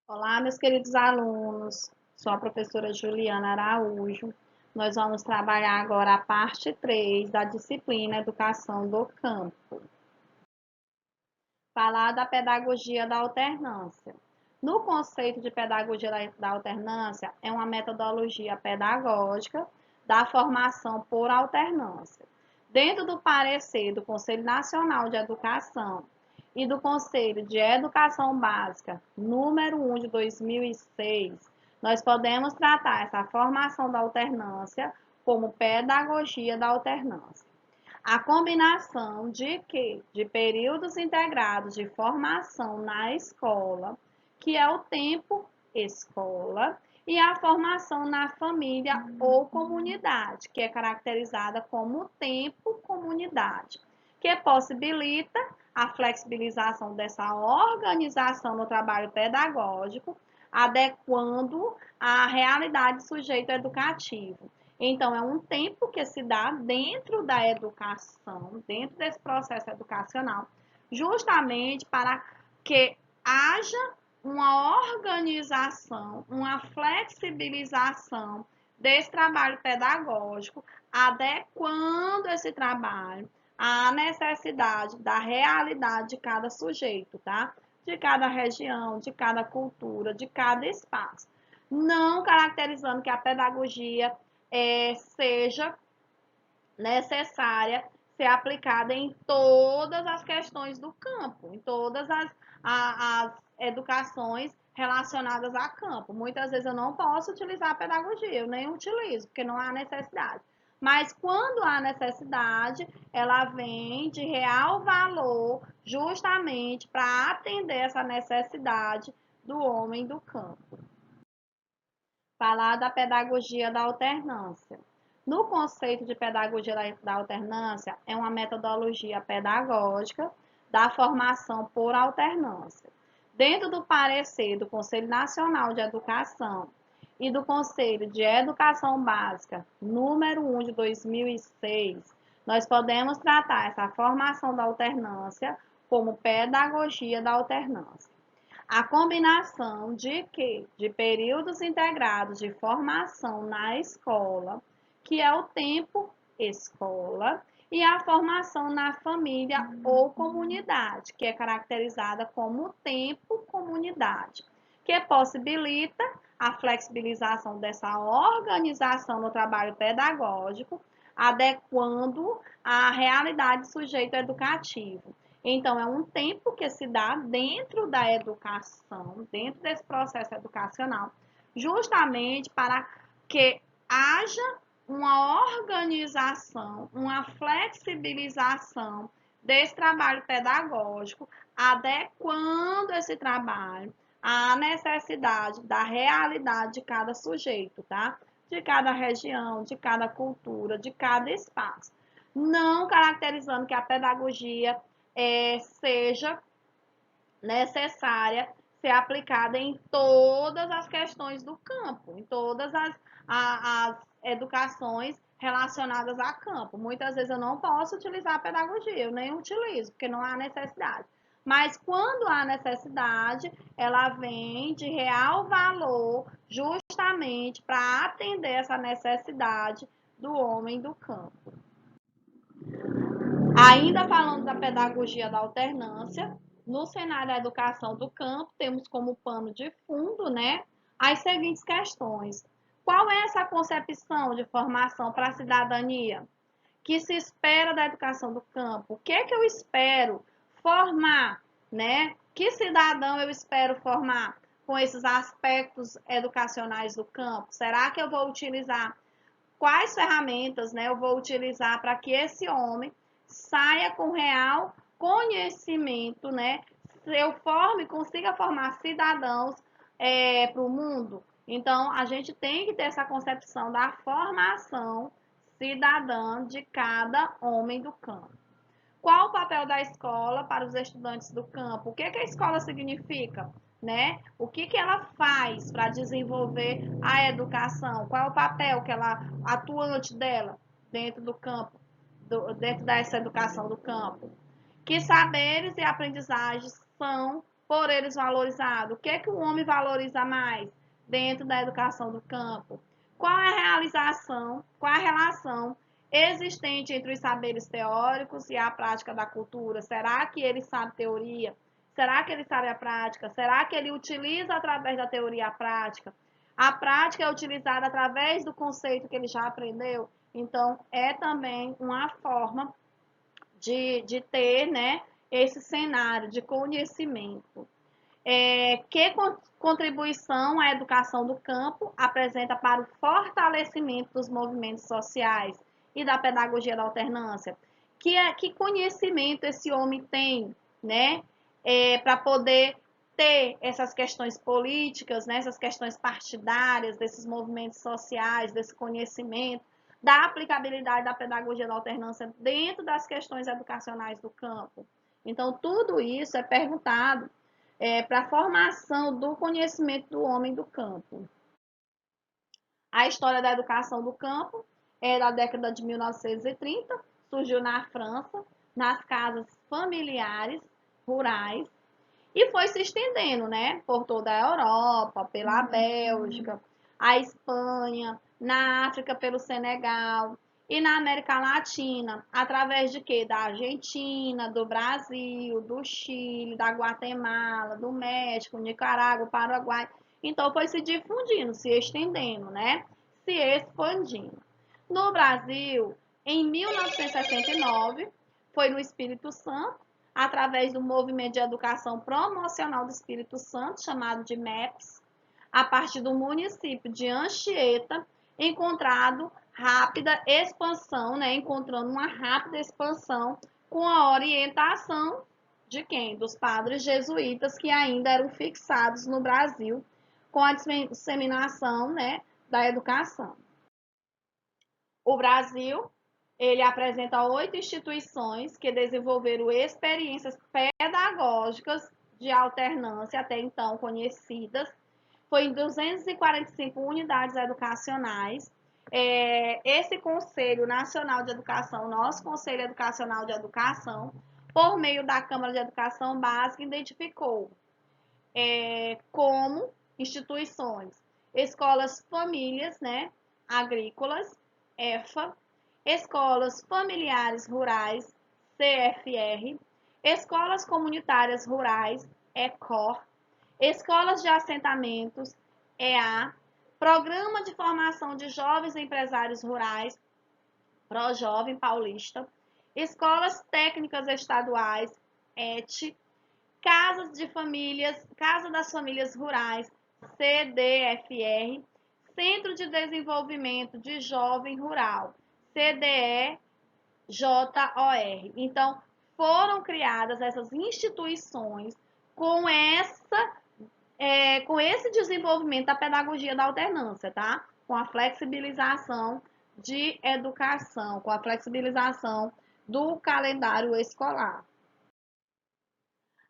Olá, meus queridos alunos. Sou a professora Juliana Araújo. Nós vamos trabalhar agora a parte 3 da disciplina Educação do Campo. Falar da pedagogia da alternância. No conceito de pedagogia da alternância, é uma metodologia pedagógica da formação por alternância. Dentro do parecer do Conselho Nacional de Educação e do Conselho de Educação Básica, número 1 de 2006, nós podemos tratar essa formação da alternância como pedagogia da alternância. A combinação de quê? De períodos integrados de formação na escola, que é o tempo escola, e a formação na família ou comunidade, que é caracterizada como tempo comunidade, que possibilita a flexibilização dessa organização no trabalho pedagógico, adequando à realidade do sujeito educativo. Então, é um tempo que se dá dentro da educação, dentro desse processo educacional, justamente para que haja uma organização, uma flexibilização desse trabalho pedagógico, adequando esse trabalho à necessidade da realidade de cada sujeito, tá? De cada região, de cada cultura, de cada espaço. Não caracterizando que a pedagogia seja necessária ser aplicada em todas as questões do campo, em todas as educações relacionadas a campo. Muitas vezes eu não posso utilizar a pedagogia, eu nem utilizo, porque não há necessidade. Mas quando há necessidade, ela vem de real valor justamente para atender essa necessidade do homem do campo. Falar da pedagogia da alternância. No conceito de pedagogia da alternância, é uma metodologia pedagógica da formação por alternância. Dentro do parecer do Conselho Nacional de Educação e do Conselho de Educação Básica, número 1 de 2006, nós podemos tratar essa formação da alternância como pedagogia da alternância. A combinação de quê? De períodos integrados de formação na escola, que é o tempo escola, e a formação na família ou comunidade, que é caracterizada como tempo comunidade, que possibilita a flexibilização dessa organização no trabalho pedagógico, adequando à realidade do sujeito educativo. Então, é um tempo que se dá dentro da educação, dentro desse processo educacional, justamente para que haja uma organização, uma flexibilização desse trabalho pedagógico, adequando esse trabalho à necessidade da realidade de cada sujeito, tá? De cada região, de cada cultura, de cada espaço. Não caracterizando que a pedagogia seja necessária ser aplicada em todas as questões do campo, em todas as educações relacionadas a campo. Muitas vezes eu não posso utilizar a pedagogia, eu nem utilizo, porque não há necessidade. Mas quando há necessidade, ela vem de real valor justamente para atender essa necessidade do homem do campo. Ainda falando da pedagogia da alternância, no cenário da educação do campo, temos como pano de fundo, né, as seguintes questões. Qual é essa concepção de formação para a cidadania que se espera da educação do campo? O que é que eu espero formar, né? Que cidadão eu espero formar com esses aspectos educacionais do campo? Será que eu vou utilizar quais ferramentas, né, eu vou utilizar para que esse homem saia com real conhecimento, né? Eu forme, consiga formar cidadãos para o mundo. Então, a gente tem que ter essa concepção da formação cidadã de cada homem do campo. Qual o papel da escola para os estudantes do campo? O que a escola significa? Né? O que ela faz para desenvolver a educação? Qual é o papel que ela atuante dela dentro do campo, dentro dessa educação do campo? Que saberes e aprendizagens são por eles valorizado? O que é que o homem valoriza mais dentro da educação do campo? Qual é a realização, qual é a relação existente entre os saberes teóricos e a prática da cultura? Será que ele sabe teoria? Será que ele sabe a prática? Será que ele utiliza através da teoria a prática? A prática é utilizada através do conceito que ele já aprendeu? Então, é também uma forma de ter, né, esse cenário de conhecimento. Que contribuição a educação do campo apresenta para o fortalecimento dos movimentos sociais e da pedagogia da alternância? Que conhecimento esse homem tem, né, para poder ter essas questões políticas, né, essas questões partidárias, desses movimentos sociais, desse conhecimento, da aplicabilidade da pedagogia da alternância dentro das questões educacionais do campo. Então, tudo isso é perguntado para a formação do conhecimento do homem do campo. A história da educação do campo é da década de 1930, surgiu na França, nas casas familiares rurais, e foi se estendendo, né, por toda a Europa, pela Bélgica, a Espanha, na África pelo Senegal e na América Latina, através de quê? Da Argentina, do Brasil, do Chile, da Guatemala, do México, Nicarágua, Paraguai. Então foi se difundindo, se estendendo, né? Se expandindo. No Brasil, em 1969, foi no Espírito Santo, através do Movimento de Educação Promocional do Espírito Santo, chamado de MEPS, a partir do município de Anchieta, encontrando uma rápida expansão com a orientação de quem? Dos padres jesuítas que ainda eram fixados no Brasil com a disseminação, né, da educação. O Brasil, ele apresenta 8 instituições que desenvolveram experiências pedagógicas de alternância até então conhecidas. Foi em 245 unidades educacionais. Esse Conselho Nacional de Educação, nosso Conselho Educacional de Educação, por meio da Câmara de Educação Básica, identificou como instituições escolas famílias, né, agrícolas, EFA, escolas familiares rurais, CFR, escolas comunitárias rurais, ECOR, escolas de assentamentos, EA, Programa de Formação de Jovens Empresários Rurais, ProJovem Paulista, escolas técnicas estaduais, ET, Casa das Famílias Rurais, CDFR, Centro de Desenvolvimento de Jovem Rural, CDE-JOR. Então, foram criadas essas instituições com esse desenvolvimento da pedagogia da alternância, tá? Com a flexibilização de educação, com a flexibilização do calendário escolar.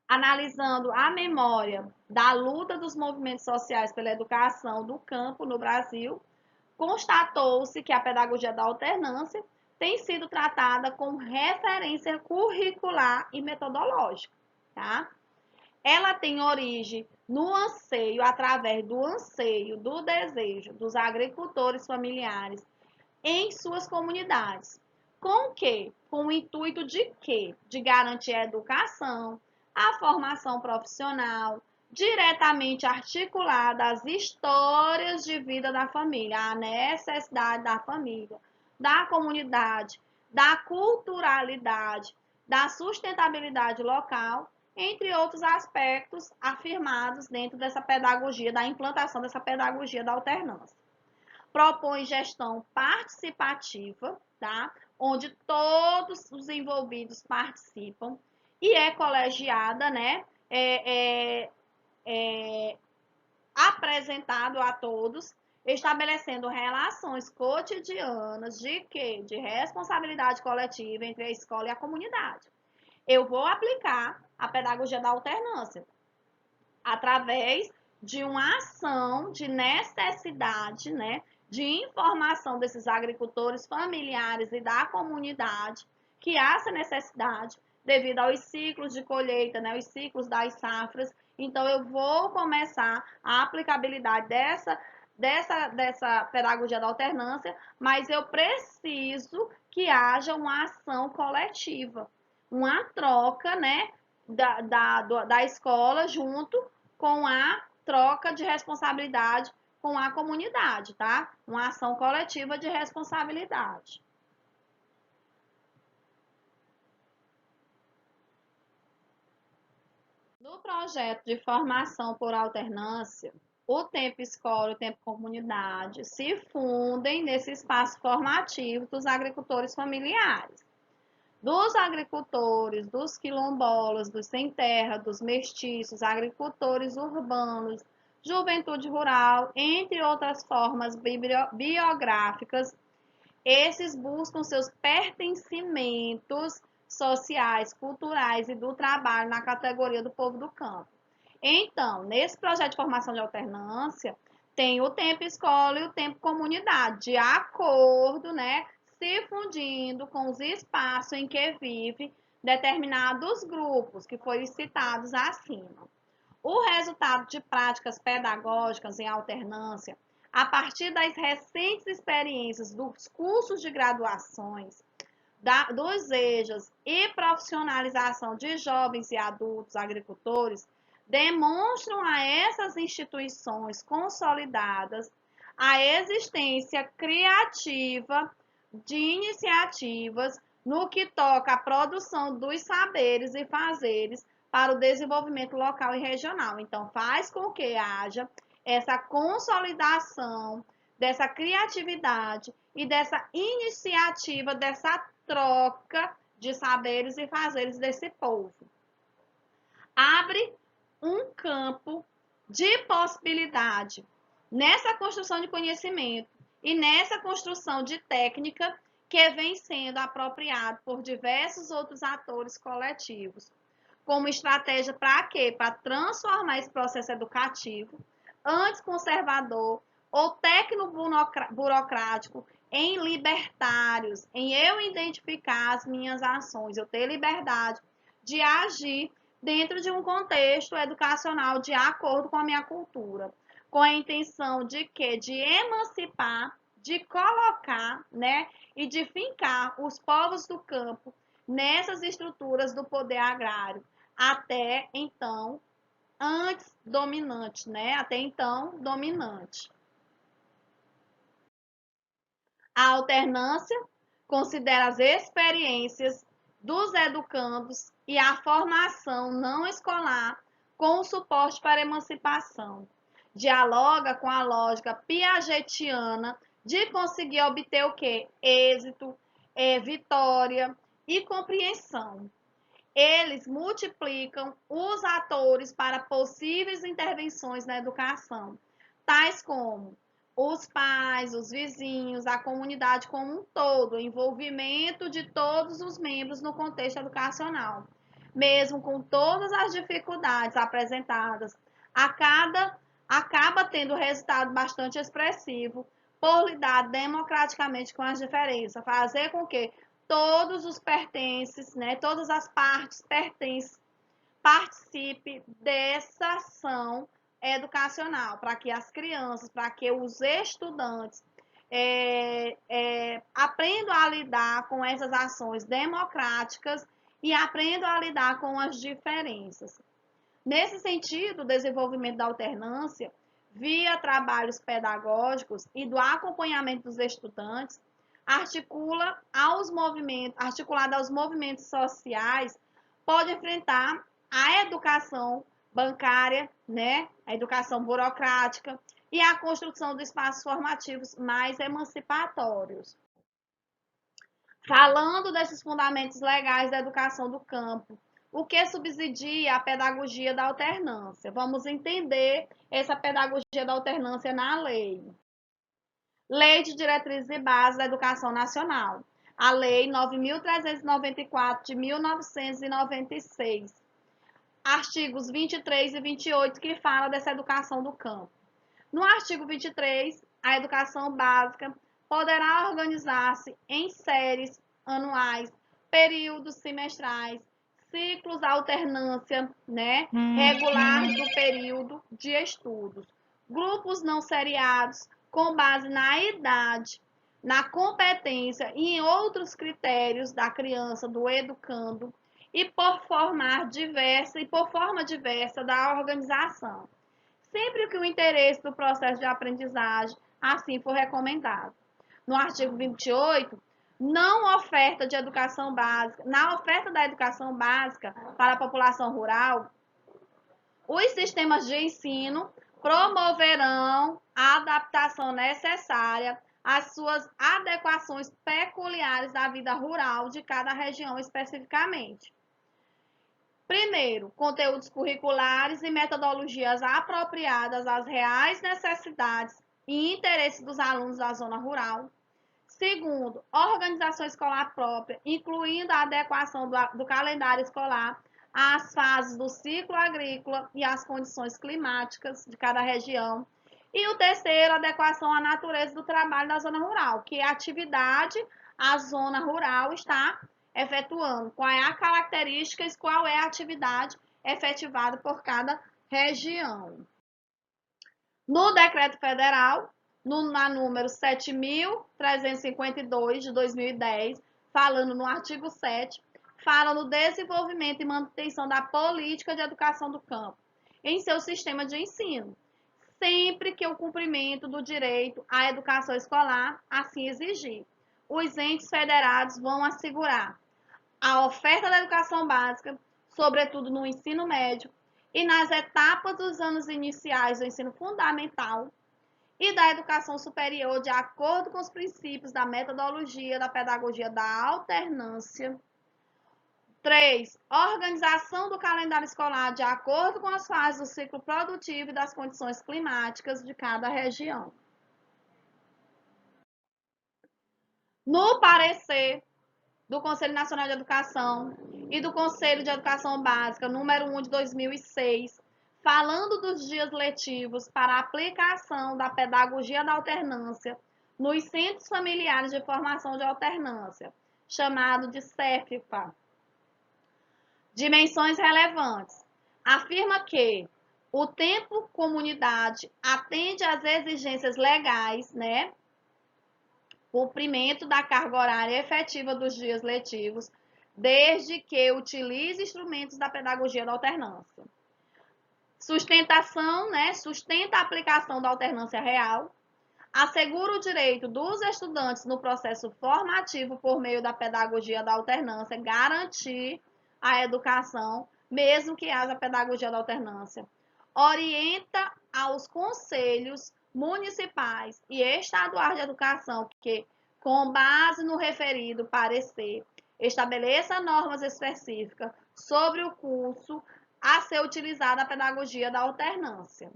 Analisando a memória da luta dos movimentos sociais pela educação do campo no Brasil, constatou-se que a pedagogia da alternância tem sido tratada como referência curricular e metodológica, tá? Ela tem origem no anseio, através do anseio, do desejo dos agricultores familiares em suas comunidades. Com o quê? Com o intuito de quê? De garantir a educação, a formação profissional, diretamente articulada às histórias de vida da família, à necessidade da família, da comunidade, da culturalidade, da sustentabilidade local, entre outros aspectos afirmados dentro dessa pedagogia, da implantação dessa pedagogia da alternância. Propõe gestão participativa, tá? Onde todos os envolvidos participam e é colegiada, né? Apresentado a todos, estabelecendo relações cotidianas de quê? De responsabilidade coletiva entre a escola e a comunidade. Eu vou aplicar a pedagogia da alternância através de uma ação de necessidade, né, de informação desses agricultores familiares e da comunidade, que há essa necessidade devido aos ciclos de colheita, né, os ciclos das safras, Então, eu vou começar a aplicabilidade dessa pedagogia da alternância, mas eu preciso que haja uma ação coletiva, uma troca, né, da escola junto com a troca de responsabilidade com a comunidade, tá? Uma ação coletiva de responsabilidade. No projeto de formação por alternância, o tempo escola e o tempo comunidade se fundem nesse espaço formativo dos agricultores familiares, dos agricultores, dos quilombolas, dos sem terra, dos mestiços, agricultores urbanos, juventude rural, entre outras formas biográficas. Esses buscam seus pertencimentos sociais, culturais e do trabalho na categoria do povo do campo. Então, nesse projeto de formação de alternância, tem o tempo escola e o tempo comunidade, de acordo, né, se fundindo com os espaços em que vive determinados grupos, que foram citados acima. O resultado de práticas pedagógicas em alternância, a partir das recentes experiências dos cursos de graduações, dos EJAs e profissionalização de jovens e adultos agricultores, demonstram a essas instituições consolidadas a existência criativa de iniciativas no que toca à produção dos saberes e fazeres para o desenvolvimento local e regional. Então, faz com que haja essa consolidação dessa criatividade e dessa iniciativa, dessa troca de saberes e fazeres desse povo. Abre um campo de possibilidade nessa construção de conhecimento e nessa construção de técnica que vem sendo apropriado por diversos outros atores coletivos, como estratégia para quê? Para transformar esse processo educativo, antes conservador ou tecno-burocrático, em libertários, em eu identificar as minhas ações, eu ter liberdade de agir dentro de um contexto educacional de acordo com a minha cultura, com a intenção de quê? De emancipar, de colocar, né, e de fincar os povos do campo nessas estruturas do poder agrário, até então antes dominante, né? Até então dominante. A alternância considera as experiências dos educandos e a formação não escolar com o suporte para a emancipação. Dialoga com a lógica piagetiana de conseguir obter o quê? Êxito, vitória e compreensão. Eles multiplicam os atores para possíveis intervenções na educação, tais como os pais, os vizinhos, a comunidade como um todo, o envolvimento de todos os membros no contexto educacional. Mesmo com todas as dificuldades apresentadas, acaba tendo resultado bastante expressivo por lidar democraticamente com as diferenças, fazer com que todos os pertences, né, todas as partes pertencem, participe dessa ação educacional, para que as crianças, para que os estudantes aprendam a lidar com essas ações democráticas e aprendam a lidar com as diferenças. Nesse sentido, o desenvolvimento da alternância, via trabalhos pedagógicos e do acompanhamento dos estudantes, articulado aos movimentos sociais, pode enfrentar a educação bancária, né, a educação burocrática e a construção de espaços formativos mais emancipatórios. Falando desses fundamentos legais da educação do campo, o que subsidia a pedagogia da alternância? Vamos entender essa pedagogia da alternância na lei. Lei de Diretrizes e Bases da Educação Nacional. A Lei 9.394 de 1996. Artigos 23 e 28 que fala dessa educação do campo. No artigo 23, a educação básica poderá organizar-se em séries anuais, períodos semestrais, ciclos, alternância, né, regular do período de estudos, grupos não seriados com base na idade, na competência e em outros critérios da criança, do educando, e por forma diversa da organização, sempre que o interesse do processo de aprendizagem assim for recomendado. No artigo 28, não oferta de educação básica, na oferta da educação básica para a população rural, os sistemas de ensino promoverão a adaptação necessária às suas adequações peculiares da vida rural de cada região especificamente. Primeiro, conteúdos curriculares e metodologias apropriadas às reais necessidades e interesses dos alunos da zona rural. Segundo, organização escolar própria, incluindo a adequação do calendário escolar às fases do ciclo agrícola e às condições climáticas de cada região. E o terceiro, adequação à natureza do trabalho da zona rural, que é a atividade a zona rural está efetuando, qual é a característica e qual é a atividade efetivada por cada região. No decreto federal, número 7.352 de 2010, falando no artigo 7, fala no desenvolvimento e manutenção da política de educação do campo em seu sistema de ensino, sempre que o cumprimento do direito à educação escolar assim exigir. Os entes federados vão assegurar a oferta da educação básica, sobretudo no ensino médio e nas etapas dos anos iniciais do ensino fundamental, e da educação superior de acordo com os princípios da metodologia da pedagogia da alternância. 3. Organização do calendário escolar de acordo com as fases do ciclo produtivo e das condições climáticas de cada região. No parecer do Conselho Nacional de Educação e do Conselho de Educação Básica, número 1 de 2006, falando dos dias letivos para a aplicação da pedagogia da alternância nos centros familiares de formação de alternância, chamado de CEFPA. Dimensões relevantes. Afirma que o tempo comunidade atende às exigências legais, né? Cumprimento da carga horária efetiva dos dias letivos, desde que utilize instrumentos da pedagogia da alternância. Sustentação, né? Sustenta a aplicação da alternância real. Assegura o direito dos estudantes no processo formativo por meio da pedagogia da alternância, garantir a educação, mesmo que haja pedagogia da alternância. Orienta aos conselhos municipais e estaduais de educação que, com base no referido parecer, estabeleça normas específicas sobre o curso a ser utilizada a pedagogia da alternância.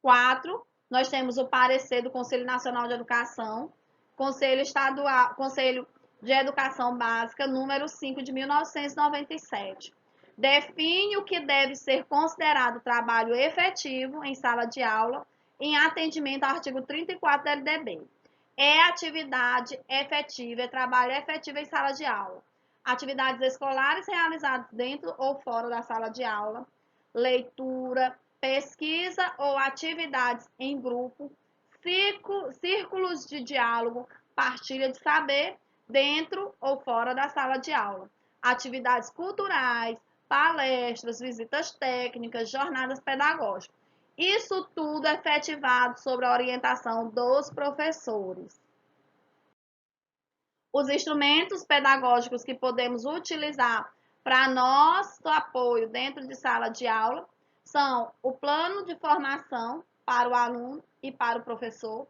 4. Nós temos o parecer do Conselho Nacional de Educação, Conselho de Educação Básica, número 5 de 1997. Define o que deve ser considerado trabalho efetivo em sala de aula, em atendimento ao artigo 34 da LDB. É atividade efetiva, é trabalho efetivo em sala de aula. Atividades escolares realizadas dentro ou fora da sala de aula, leitura, pesquisa ou atividades em grupo, círculos de diálogo, partilha de saber, dentro ou fora da sala de aula, atividades culturais, palestras, visitas técnicas, jornadas pedagógicas. Isso tudo é efetivado sob a orientação dos professores. Os instrumentos pedagógicos que podemos utilizar para nosso apoio dentro de sala de aula são o plano de formação para o aluno e para o professor,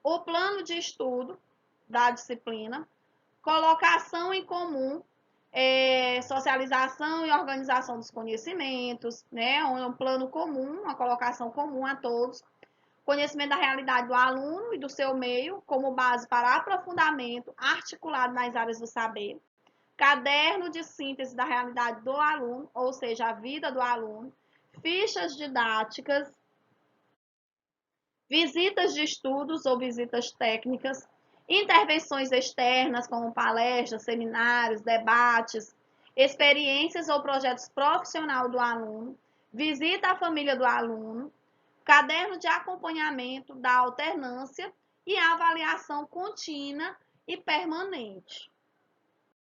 o plano de estudo da disciplina, colocação em comum, socialização e organização dos conhecimentos, né? Um plano comum, uma colocação comum a todos, conhecimento da realidade do aluno e do seu meio como base para aprofundamento articulado nas áreas do saber, caderno de síntese da realidade do aluno, ou seja, a vida do aluno, fichas didáticas, visitas de estudos ou visitas técnicas, Intervenções externas, como palestras, seminários, debates, experiências ou projetos profissionais do aluno, visita à família do aluno, caderno de acompanhamento da alternância e avaliação contínua e permanente.